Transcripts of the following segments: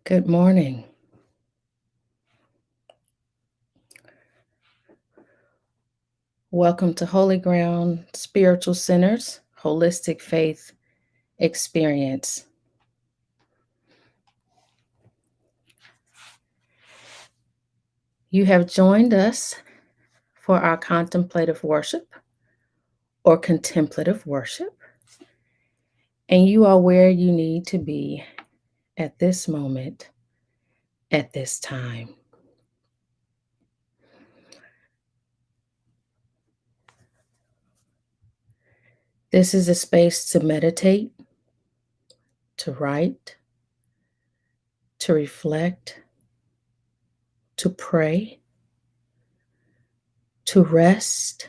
Good morning. Welcome to Holy Ground Spiritual Center's Holistic Faith Experience. You have joined us for our contemplative worship or contemplative worship, and you are where you need to be at this moment, at this time. This is a space to meditate, to write, to reflect, to pray, to rest,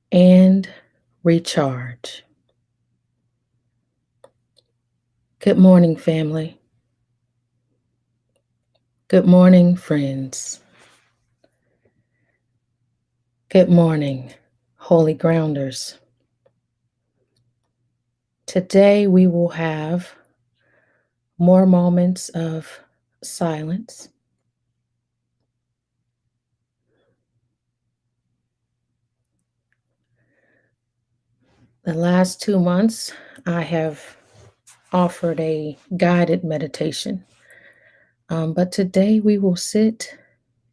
and recharge. Good morning, family. Good morning, friends. Good morning, Holy Grounders. Today we will have more moments of silence. The last 2 months, I have offered a guided meditation. But today we will sit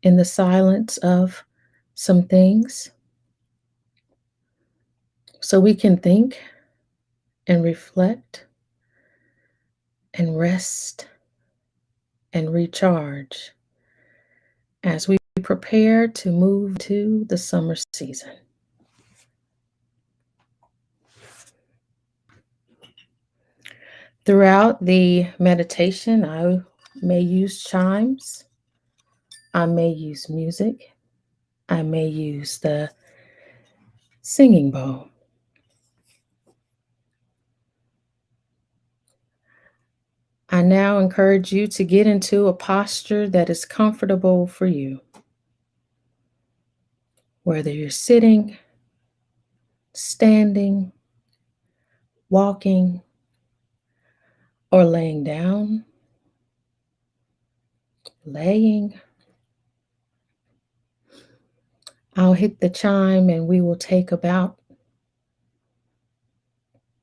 in the silence of some things so we can think and reflect and rest and recharge as we prepare to move to the summer season. Throughout the meditation, I may use chimes, I may use music, I may use the singing bowl. I now encourage you to get into a posture that is comfortable for you. Whether you're sitting, standing, walking, or laying down, laying, I'll hit the chime and we will take about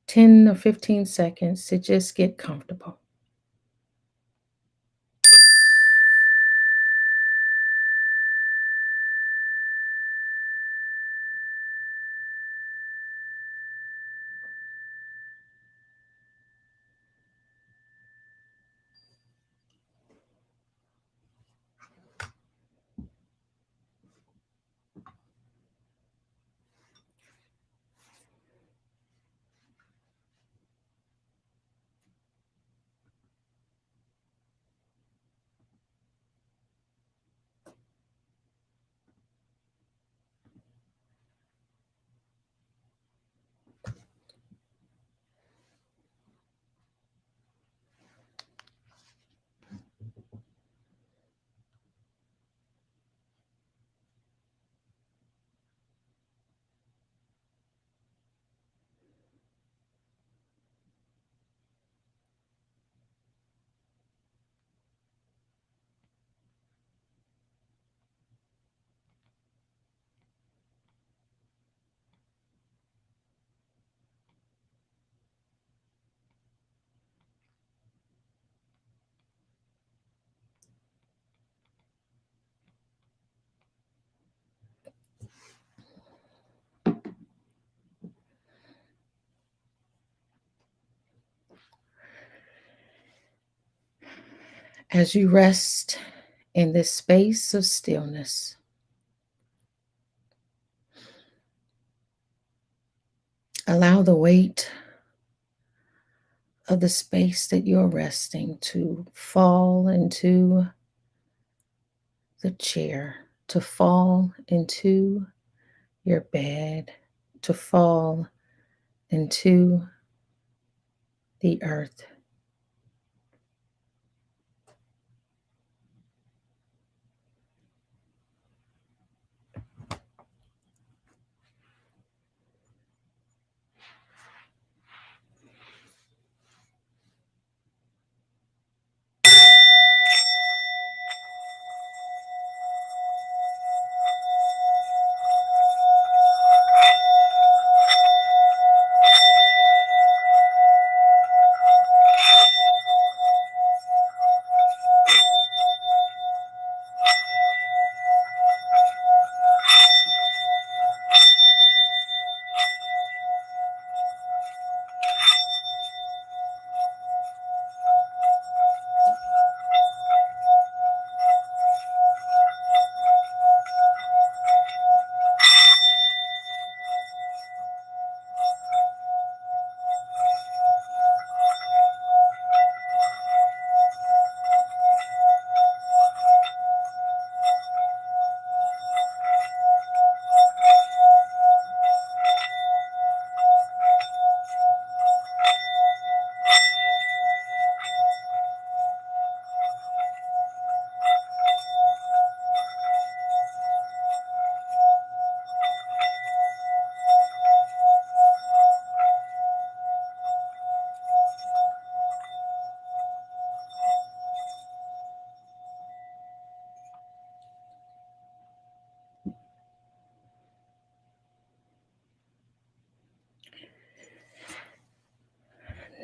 10 or 15 seconds to just get comfortable. As you rest in this space of stillness, allow the weight of the space that you're resting to fall into the chair, to fall into your bed, to fall into the earth.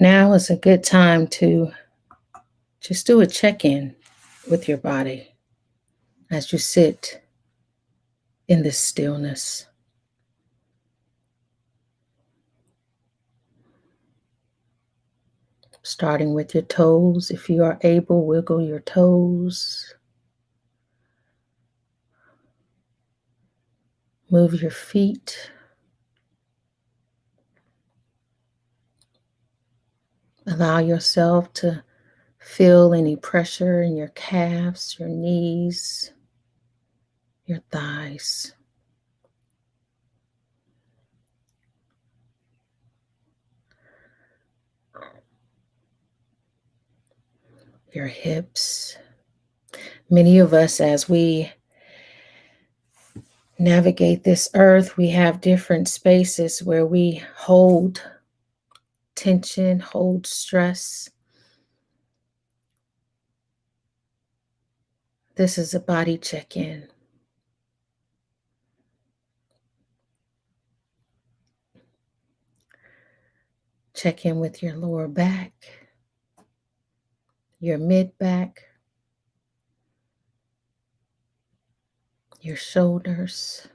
Now is a good time to just do a check-in with your body as you sit in this stillness. Starting with your toes. If you are able, wiggle your toes. Move your feet. Allow yourself to feel any pressure in your calves, your knees, your thighs. Your hips. Many of us, as we navigate this earth, we have different spaces where we hold tension, hold stress. This is a body check-in. Check in with your lower back, your mid back, your shoulders,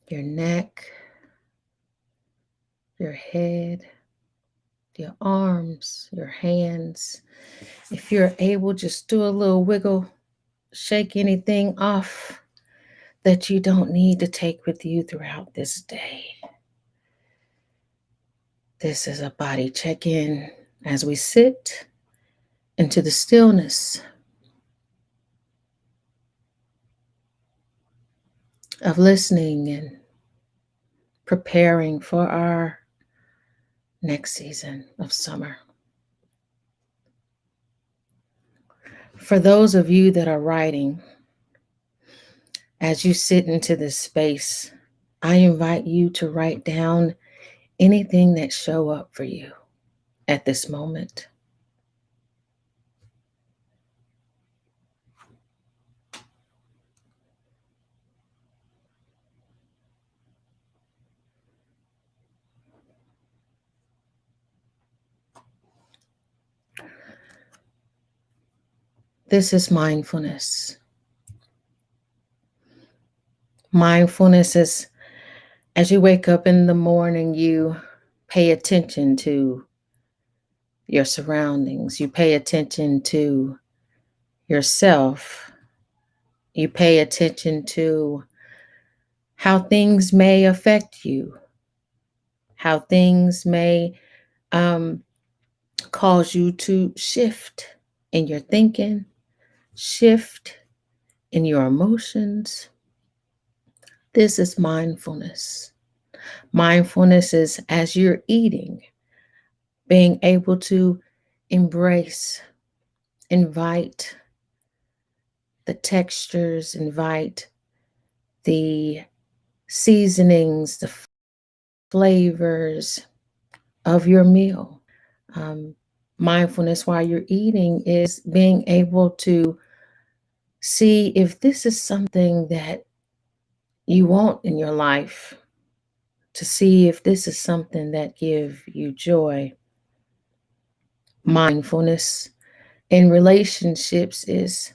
your neck, your head, your arms, your hands. If you're able, just do a little wiggle, shake anything off that you don't need to take with you throughout this day. This is a body check-in as we sit into the stillness of listening and preparing for our next season of summer. For those of you that are writing, as you sit into this space, I invite you to write down anything that show up for you at this moment. This is mindfulness. Mindfulness is as you wake up in the morning, you pay attention to your surroundings. You pay attention to yourself. You pay attention to how things may affect you, how things may cause you to shift in your thinking, shift in your emotions. This is mindfulness. Mindfulness is as you're eating, being able to embrace, invite the textures, invite the seasonings, the flavors of your meal. Mindfulness while you're eating is being able to see if this is something that you want in your life, to see if this is something that gives you joy. Mindfulness in relationships is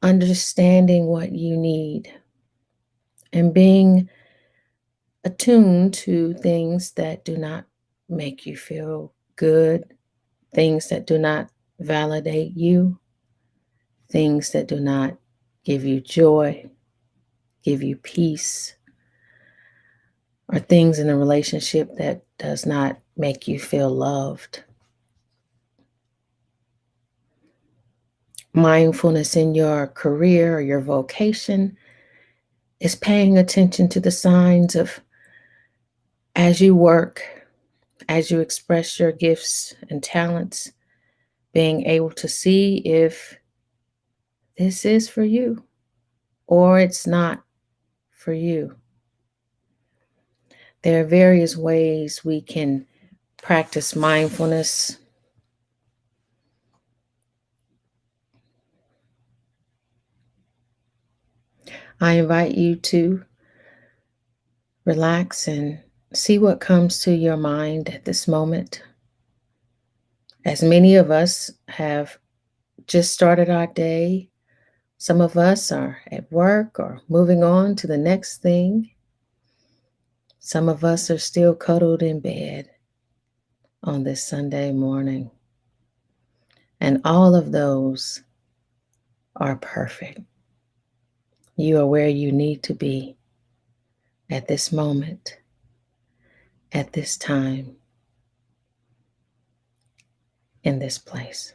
understanding what you need and being attuned to things that do not make you feel good, things that do not validate you, things that do not give you joy, give you peace, or things in a relationship that does not make you feel loved. Mindfulness in your career or your vocation is paying attention to the signs of as you work, as you express your gifts and talents, being able to see if this is for you or it's not for you. There are various ways we can practice mindfulness. I invite you to relax and See what comes to your mind at this moment. As many of us have just started our day, some of us are at work or moving on to the next thing. Some of us are still cuddled in bed on this Sunday morning. And all of those are perfect. You are where you need to be at this moment, at this time, in this place.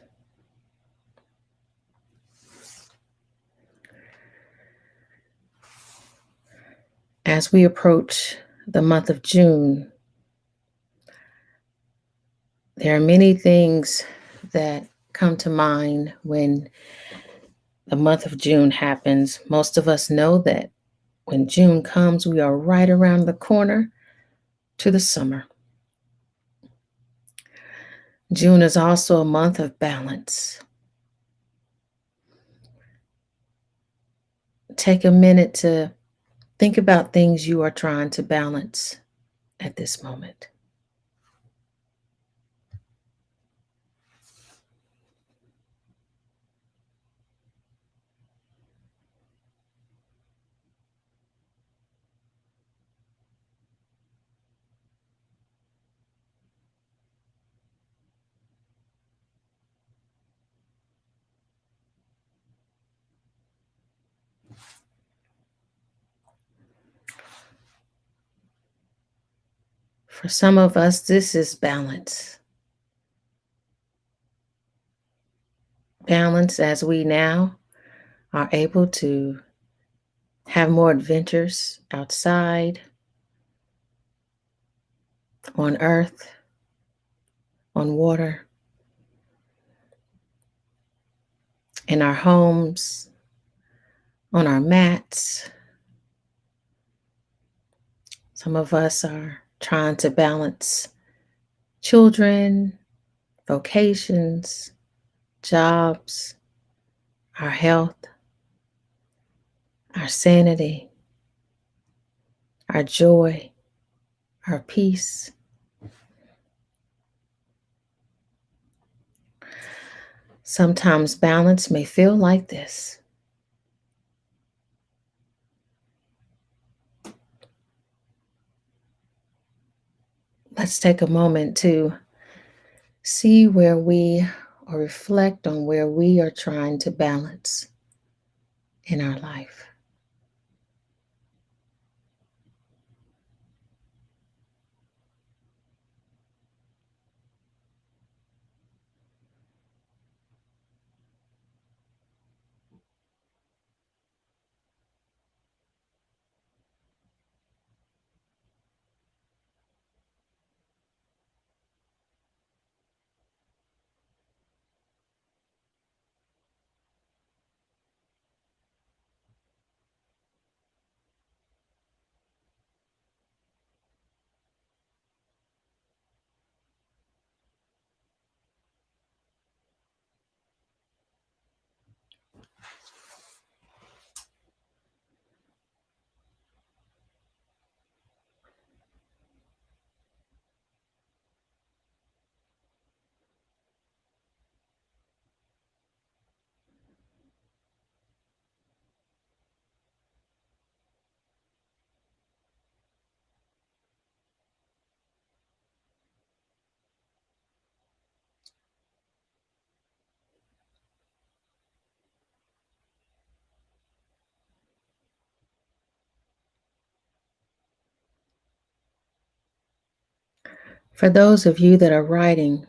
As we approach the month of June, there are many things that come to mind when the month of June happens. Most of us know that when June comes, we are right around the corner to the summer. June is also a month of balance. Take a minute to think about things you are trying to balance at this moment. For some of us, this is balance. Balance as we now are able to have more adventures outside, on earth, on water, in our homes, on our mats. Some of us are trying to balance children, vocations, jobs, our health, our sanity, our joy, our peace. Sometimes balance may feel like this. Let's take a moment to see where we, or reflect on where we are trying to balance in our life. For those of you that are writing,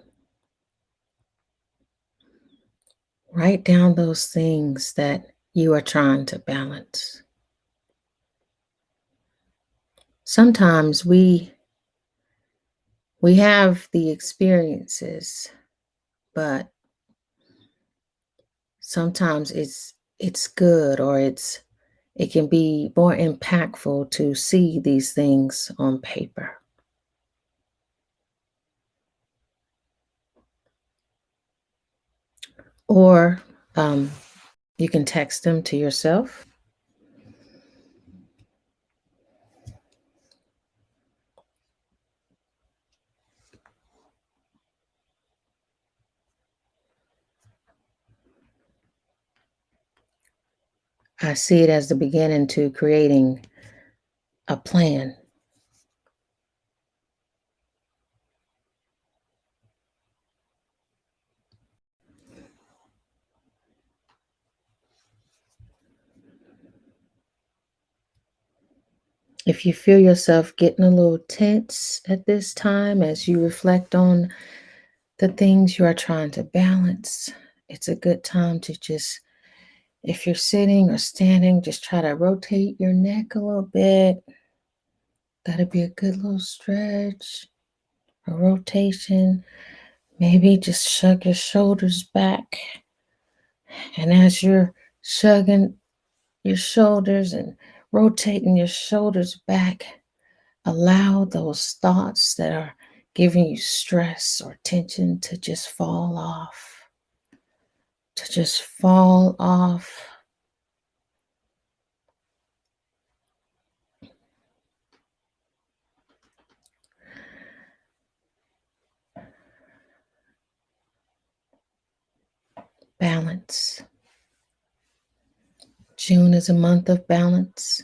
write down those things that you are trying to balance. Sometimes we have the experiences, but sometimes it's good, or it can be more impactful to see these things on paper. Or you can text them to yourself. I see it as the beginning to creating a plan. If you feel yourself getting a little tense at this time as you reflect on the things you are trying to balance, it's a good time to just, if you're sitting or standing, just try to rotate your neck a little bit. That'd be a good little stretch, a rotation. Maybe just shrug your shoulders back. And as you're shrugging your shoulders and rotating your shoulders back, allow those thoughts that are giving you stress or tension to just fall off. To just fall off. Balance. June is a month of balance.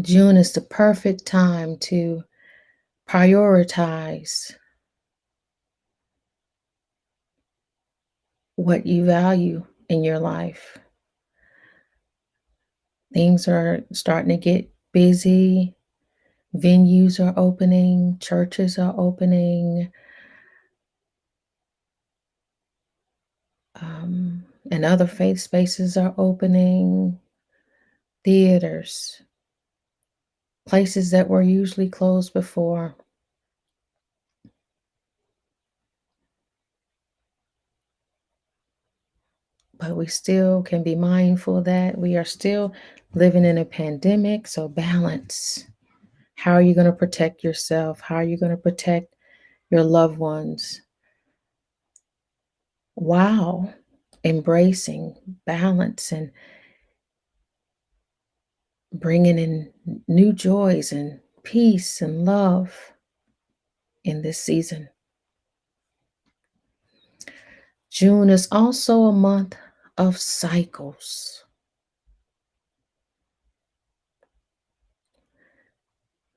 June is the perfect time to prioritize what you value in your life. Things are starting to get busy. Venues are opening, churches are opening, and other faith spaces are opening. Theaters, places that were usually closed before. But we still can be mindful that we are still living in a pandemic, so balance. How are you going to protect yourself? How are you going to protect your loved ones? Wow, embracing balance and bringing in new joys and peace and love in this season. June is also a month of cycles.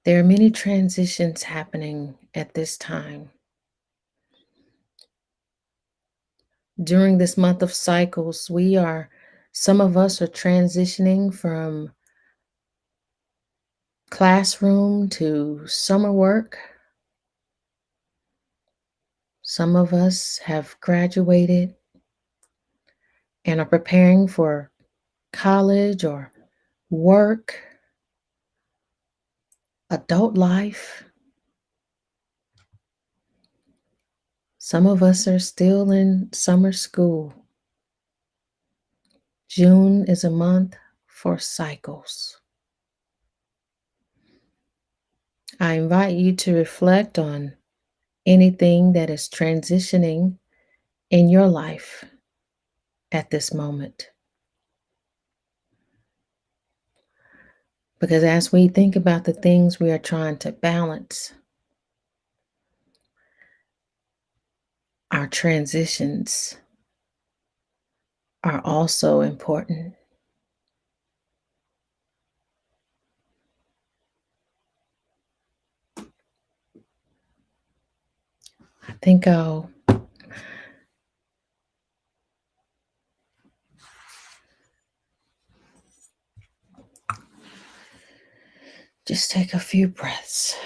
There are many transitions happening at this time. During this month of cycles, some of us are transitioning from classroom to summer work. Some of us have graduated and are preparing for college or work, adult life. Some of us are still in summer school. June is a month for cycles. I invite you to reflect on anything that is transitioning in your life at this moment. Because as we think about the things we are trying to balance, our transitions are also important. I think I'll just take a few breaths.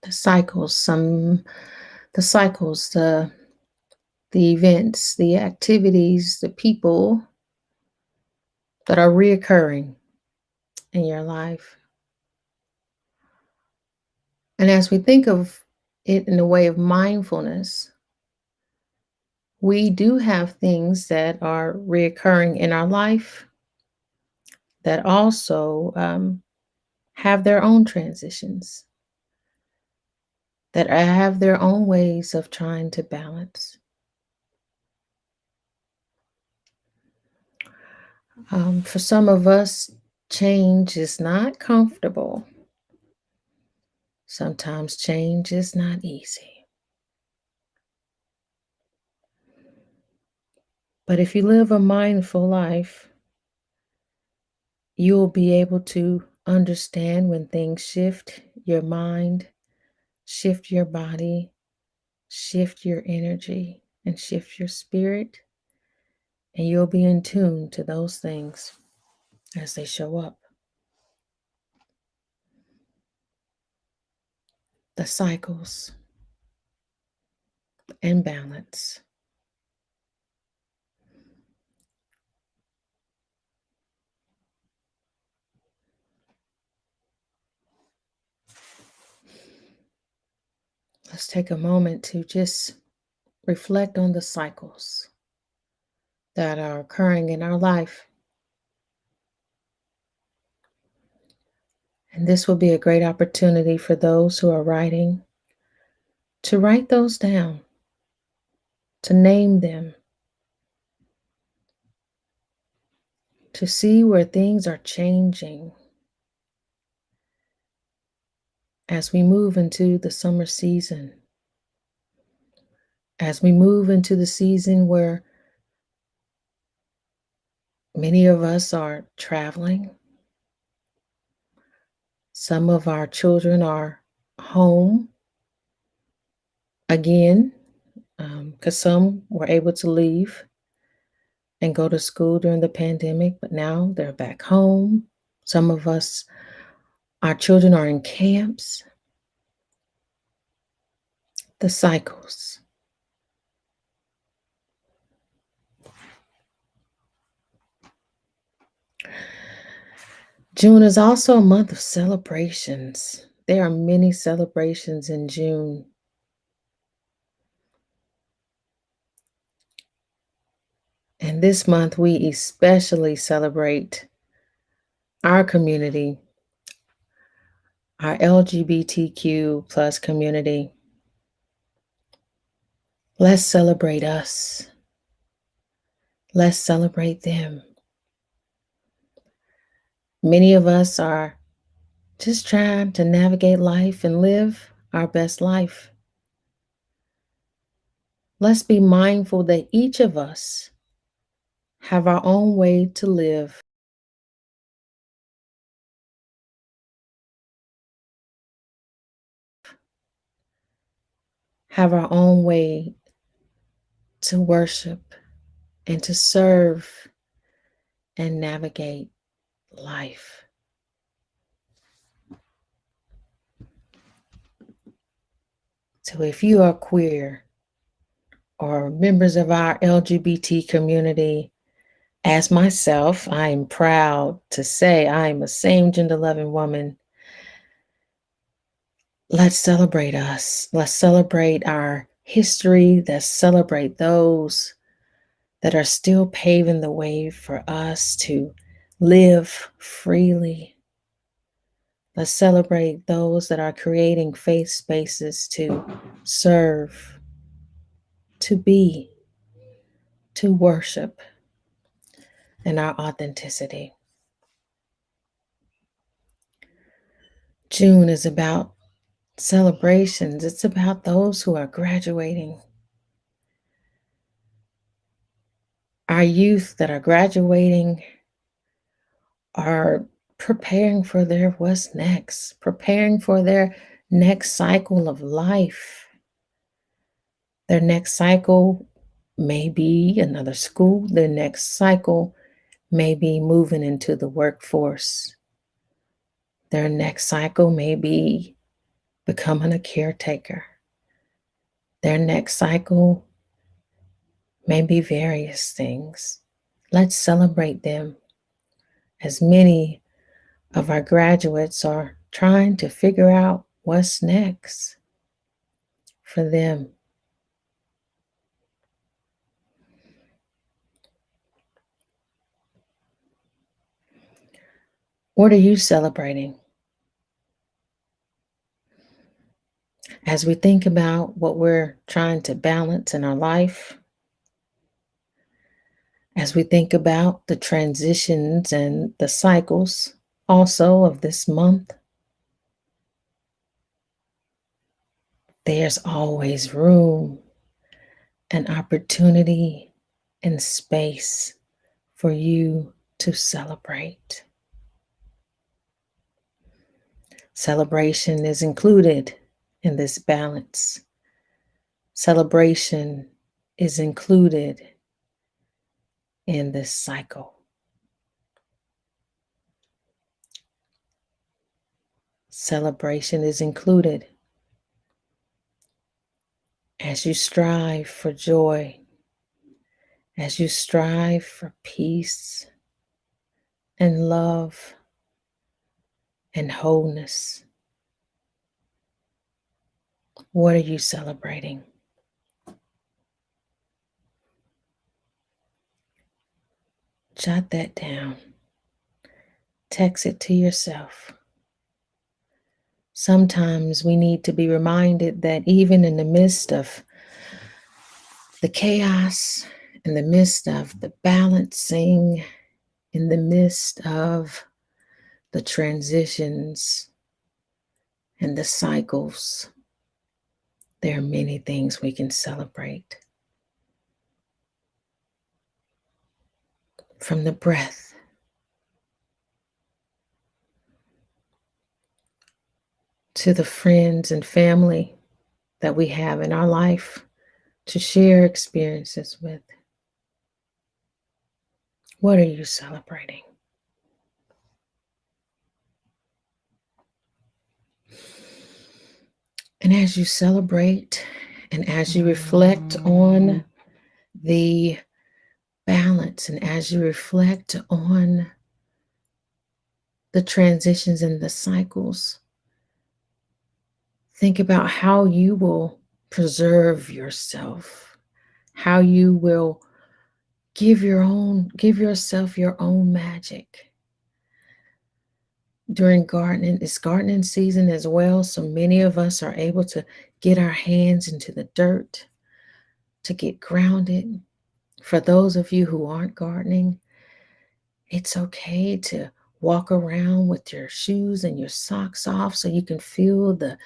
The cycles, the events, the activities, the people that are reoccurring in your life. And as we think of it in the way of mindfulness, we do have things that are reoccurring in our life that also have their own transitions, that have their own ways of trying to balance. For some of us, change is not comfortable. Sometimes change is not easy. But if you live a mindful life, you'll be able to understand when things shift your mind, shift your body, shift your energy, and shift your spirit. And you'll be in tune to those things as they show up. The cycles and balance. Let's take a moment to just reflect on the cycles that are occurring in our life. And this will be a great opportunity for those who are writing to write those down, to name them, to see where things are changing as we move into the summer season, as we move into the season where many of us are traveling. Some of our children are home again, because some were able to leave and go to school during the pandemic, but now they're back home. Some of us, our children are in camps. The cycles. June is also a month of celebrations. There are many celebrations in June. And this month, we especially celebrate our community, our LGBTQ plus community. Let's celebrate us. Let's celebrate them. Many of us are just trying to navigate life and live our best life. Let's be mindful that each of us have our own way to live, have our own way to worship and to serve and navigate life. So if you are queer or members of our LGBT community, as myself, I am proud to say I am a same gender loving woman. Let's celebrate us. Let's celebrate our history. Let's celebrate those that are still paving the way for us to live freely. Let's celebrate those that are creating faith spaces to serve, to be, to worship, and our authenticity. June is about celebrations. It's about those who are graduating. Our youth that are graduating are preparing for their what's next, preparing for their next cycle of life. Their next cycle may be another school. Their next cycle may be moving into the workforce. Their next cycle may be becoming a caretaker. Their next cycle may be various things. Let's celebrate them, as many of our graduates are trying to figure out what's next for them. What are you celebrating? As we think about what we're trying to balance in our life, as we think about the transitions and the cycles also of this month, there's always room and opportunity and space for you to celebrate. Celebration is included in this balance. Celebration is included in this cycle. Celebration is included as you strive for joy, as you strive for peace and love and wholeness. What are you celebrating? Jot that down. Text it to yourself. Sometimes we need to be reminded that even in the midst of the chaos, in the midst of the balancing, in the midst of the transitions and the cycles, there are many things we can celebrate. From the breath to the friends and family that we have in our life to share experiences with. What are you celebrating? And as you celebrate and as you reflect on the balance and as you reflect on the transitions and the cycles, think about how you will preserve yourself, how you will give yourself your own magic. During gardening, it's gardening season as well, so many of us are able to get our hands into the dirt, to get grounded. For those of you who aren't gardening, it's okay to walk around with your shoes and your socks off so you can feel the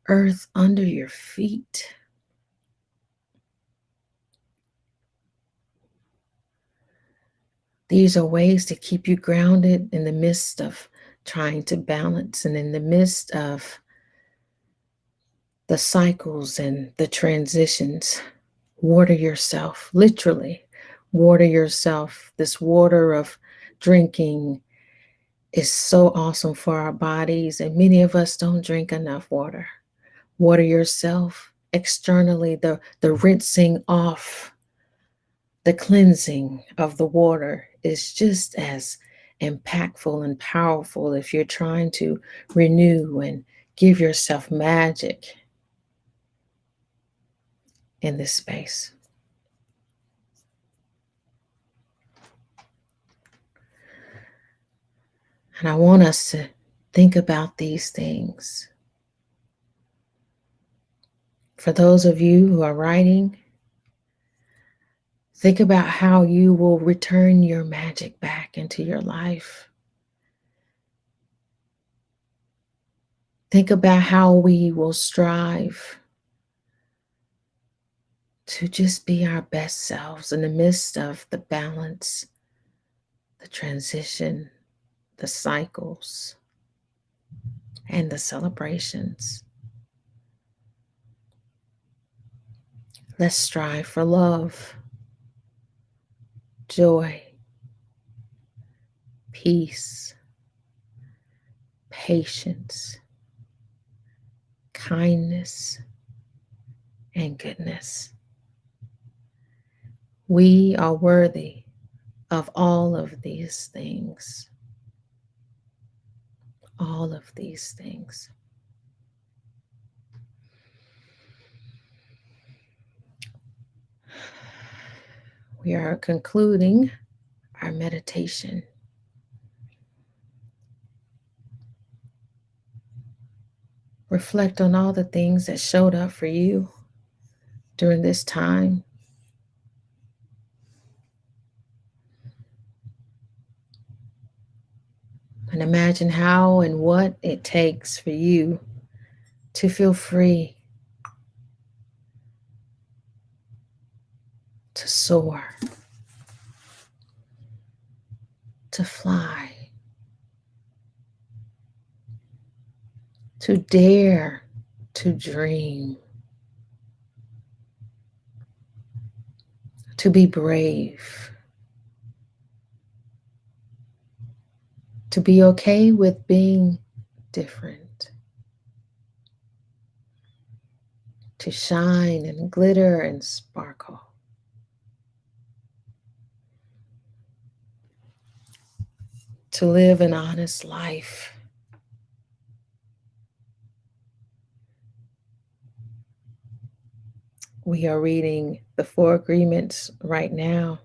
earth under your feet. These are ways to keep you grounded in the midst of trying to balance and in the midst of the cycles and the transitions. Water yourself, literally water yourself. This water of drinking is so awesome for our bodies, and many of us don't drink enough water. Water yourself externally, the rinsing off, the cleansing of the water is just as impactful and powerful if you're trying to renew and give yourself magic in this space. And I want us to think about these things. For those of you who are writing, think about how you will return your magic back into your life. Think about how we will strive to just be our best selves in the midst of the balance, the transition, the cycles, and the celebrations. Let's strive for love, joy, peace, patience, kindness, and goodness. We are worthy of all of these things. All of these things. We are concluding our meditation. We're reflect on all the things that showed up for you during this time. And imagine how and what it takes for you to feel free, to soar, to fly, to dare to dream, to be brave, to be okay with being different, to shine and glitter and sparkle. To live an honest life. We are reading the 4 agreements right now.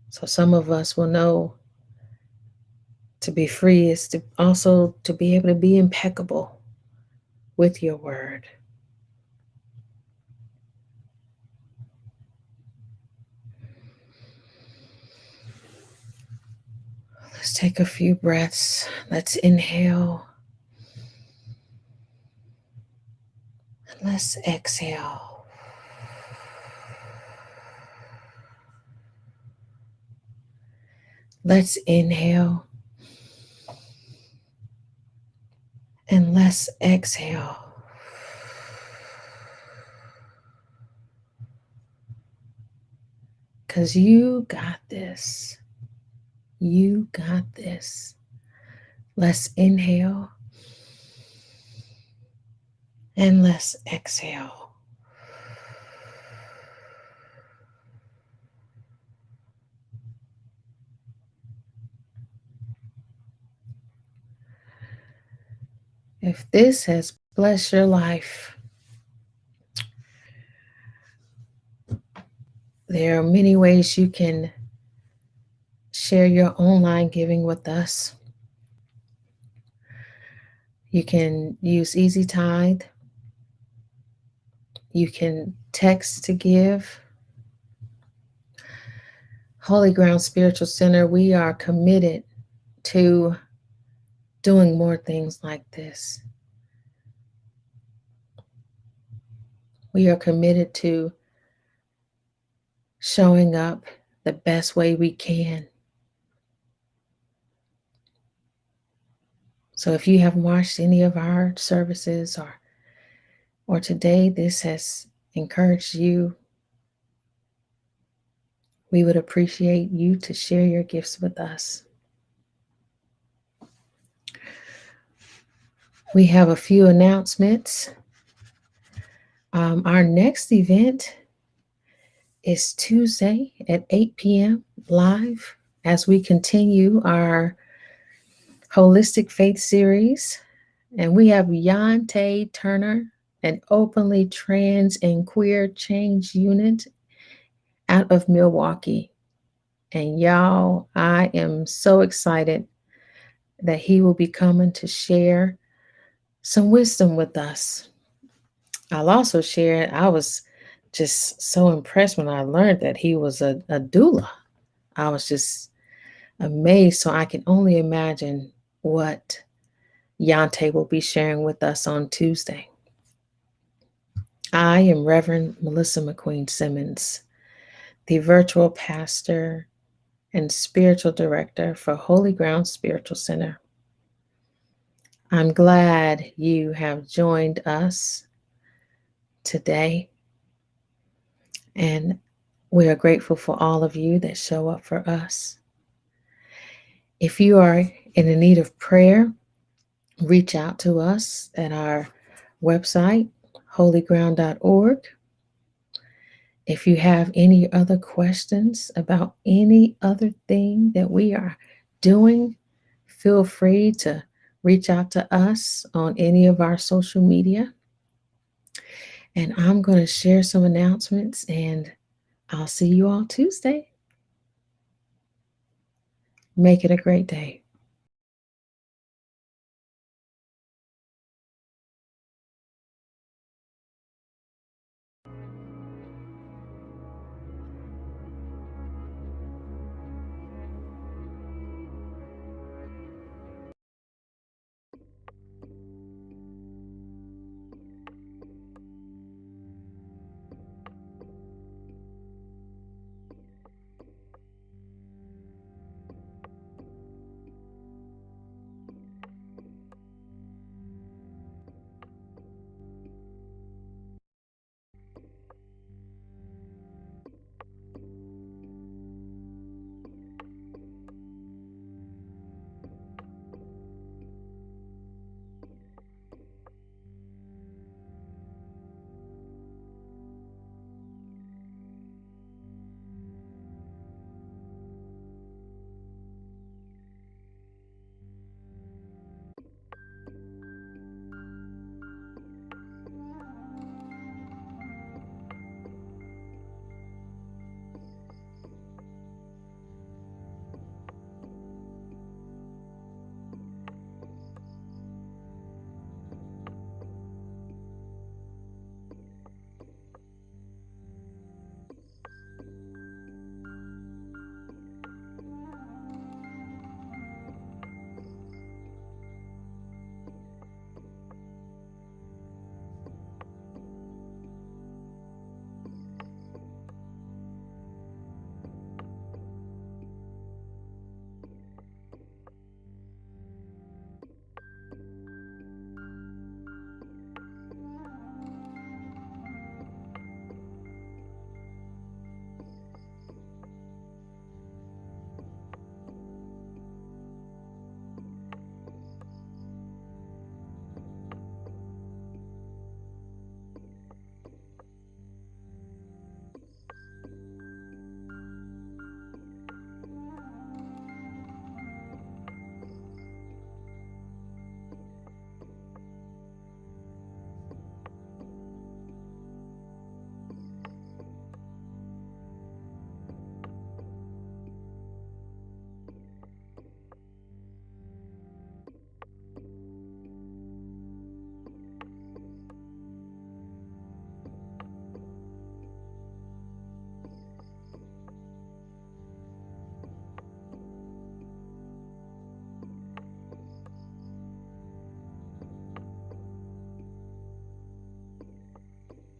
So some of us will know to be free is to also to be able to be impeccable with your word. Let's take a few breaths. Let's inhale. Let's exhale. Let's inhale. And let's exhale. Because you got this. You got this. Let's inhale. And let's exhale. If this has blessed your life, there are many ways you can share your online giving with us. You can use Easy Tithe. You can text to give. Holy Ground Spiritual Center, we are committed to doing more things like this. We are committed to showing up the best way we can. So if you have watched any of our services or today this has encouraged you, we would appreciate you to share your gifts with us. We have a few announcements. Our next event is Tuesday at 8 p.m. live as we continue our Holistic Faith series. And we have Yante Turner, an openly trans and queer change unit out of Milwaukee. And y'all, I am so excited that he will be coming to share some wisdom with us. I'll also share, I was just so impressed when I learned that he was a doula. I was just amazed. So I can only imagine what Yante will be sharing with us on Tuesday. I am Reverend Melissa McQueen-Simmons, the virtual pastor and spiritual director for Holy Ground Spiritual Center. I'm glad you have joined us today, and we are grateful for all of you that show up for us. If you are in the need of prayer, reach out to us at our website, holyground.org. If you have any other questions about any other thing that we are doing, feel free to reach out to us on any of our social media. And I'm going to share some announcements, and I'll see you all Tuesday. Make it a great day.